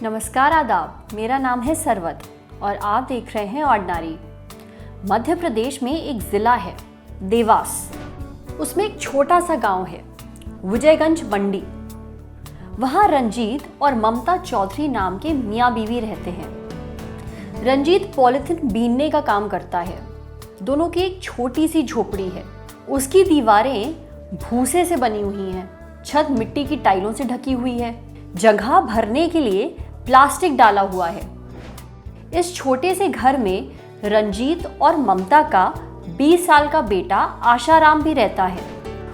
नमस्कार आदाब, मेरा नाम है सरवत और आप देख रहे हैं ऑर्डिनरी। मध्य प्रदेश में एक ज़िला है देवास। उसमें एक छोटा सा गांव है विजयगंज मंडी। वहाँ रंजीत और ममता चौधरी नाम के मियाँ बीवी रहते हैं। रंजीत पॉलिथीन बीनने का काम करता है। दोनों की एक छोटी सी झोपड़ी है। उसकी दीवारें भूसे से बनी हुई हैं। छत मिट्टी की टाइलों से ढकी हुई है। जगह भरने के लिए प्लास्टिक डाला हुआ है। इस छोटे से घर में रंजीत और ममता का 20 साल का बेटा आशाराम भी रहता है।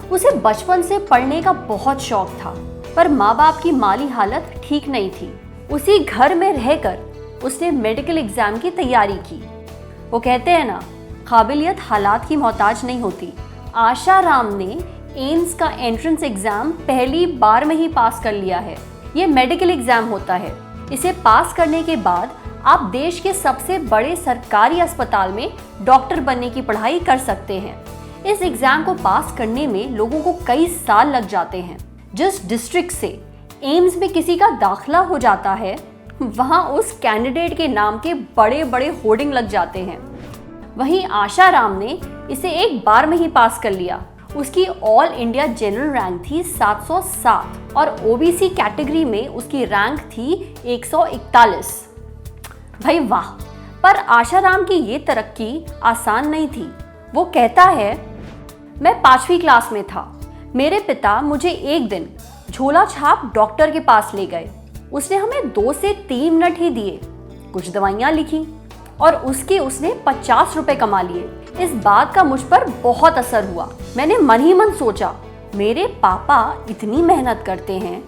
उसे बचपन से पढ़ने का बहुत शौक था, पर माँ बाप की माली हालत ठीक नहीं थी। उसी घर में रहकर उसने मेडिकल एग्जाम की तैयारी की। वो कहते हैं ना, काबिलियत हालात की मोहताज नहीं होती। आशाराम ने एम्स का एंट्रेंस एग्जाम पहली बार में ही पास कर लिया है। ये मेडिकल एग्जाम होता है। इसे पास करने के बाद आप देश के सबसे बड़े सरकारी अस्पताल में डॉक्टर बनने की पढ़ाई कर सकते हैं। इस एग्जाम को पास करने में लोगों को कई साल लग जाते हैं। जिस डिस्ट्रिक्ट से एम्स में किसी का दाखिला हो जाता है, वहाँ उस कैंडिडेट के नाम के बड़े बड़े होर्डिंग लग जाते हैं। वहीं आशाराम ने इसे एक बार में ही पास कर लिया। उसकी ऑल इंडिया जनरल रैंक थी 707 और ओबीसी कैटेगरी में उसकी रैंक थी 141। भाई वाह! पर आशाराम की ये तरक्की आसान नहीं थी। वो कहता है, मैं 5वीं क्लास में था। मेरे पिता मुझे एक दिन झोला छाप डॉक्टर के पास ले गए। उसने हमें 2 से 3 मिनट ही दिए, कुछ दवाइयाँ लिखी और उसने 50 रुपए कमा लिए। इस बात का मुझ पर बहुत असर हुआ। मैंने मन ही मन सोचा, मेरे पापा इतनी मेहनत करते हैं,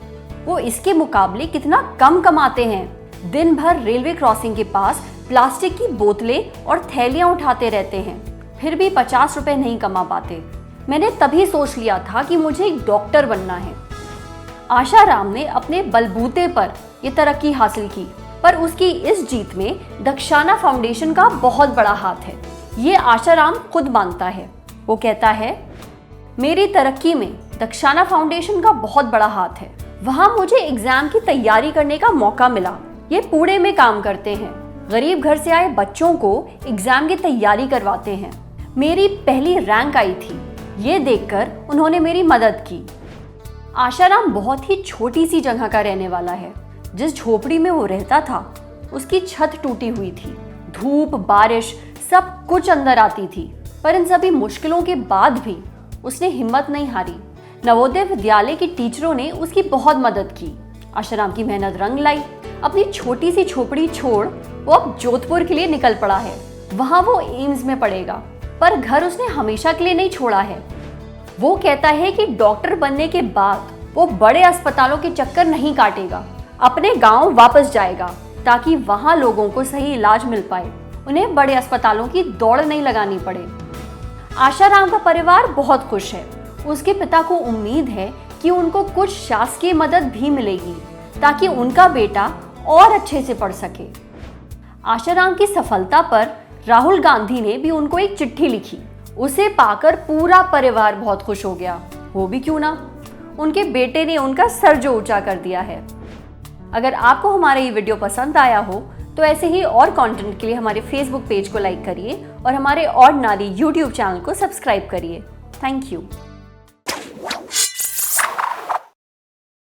वो इसके मुकाबले कितना कम कमाते हैं। दिन भर रेलवे क्रॉसिंग के पास प्लास्टिक की बोतलें और थैलियां उठाते रहते हैं, फिर भी 50 रुपए नहीं कमा पाते। मैंने तभी सोच लिया था कि मुझे एक डॉक्टर बनना है। आशाराम ने अपने बलबूते पर यह तरक्की हासिल की, पर उसकी इस जीत में दक्षाना फाउंडेशन का बहुत बड़ा हाथ है। ये आशाराम खुद मानता है। वो कहता है, मेरी तरक्की में दक्षाना फाउंडेशन का बहुत बड़ा हाथ है। वहाँ मुझे एग्जाम की तैयारी करने का मौका मिला। ये पुणे में काम करते हैं। गरीब घर से आए बच्चों को एग्जाम की तैयारी करवाते हैं। मेरी पहली रैंक आई थी। ये देखकर उन्होंने मेरी मदद की। आशाराम बहुत ही छोटी सी जगह का रहने वाला है। जिस झोपड़ी में वो रहता था, उसकी छत टूटी हुई थी। धूप, बारिश सब कुछ अंदर आती थी, पर इन सभी मुश्किलों के बाद भी उसने हिम्मत नहीं हारी। नवोदय विद्यालय की टीचरों ने उसकी बहुत मदद की। आशाराम की मेहनत रंग लाई। अपनी छोटी सी झोपड़ी छोड़ वो अब जोधपुर के लिए निकल पड़ा है। वहाँ वो एम्स में पढ़ेगा, पर घर उसने हमेशा के लिए नहीं छोड़ा है। वो कहता है कि डॉक्टर बनने के बाद वो बड़े अस्पतालों के चक्कर नहीं काटेगा, अपने गांव वापस जाएगा ताकि वहाँ लोगों को सही इलाज मिल पाए, उन्हें बड़े अस्पतालों की दौड़ नहीं लगानी पड़े। आशाराम का परिवार बहुत खुश है। उसके पिता को उम्मीद है कि उनको कुछ शासकीय मदद भी मिलेगी ताकि उनका बेटा और अच्छे से पढ़ सके। आशाराम की सफलता पर राहुल गांधी ने भी उनको एक चिट्ठी लिखी। उसे पाकर पूरा परिवार बहुत खुश हो गया। वो भी क्यों ना, उनके बेटे ने उनका सर जो ऊंचा कर दिया है। अगर आपको हमारा ये वीडियो पसंद आया हो तो ऐसे ही और कंटेंट के लिए हमारे फेसबुक पेज को लाइक करिए और हमारे ऑर्डिनरी यूट्यूब चैनल को सब्सक्राइब करिए। Thank you.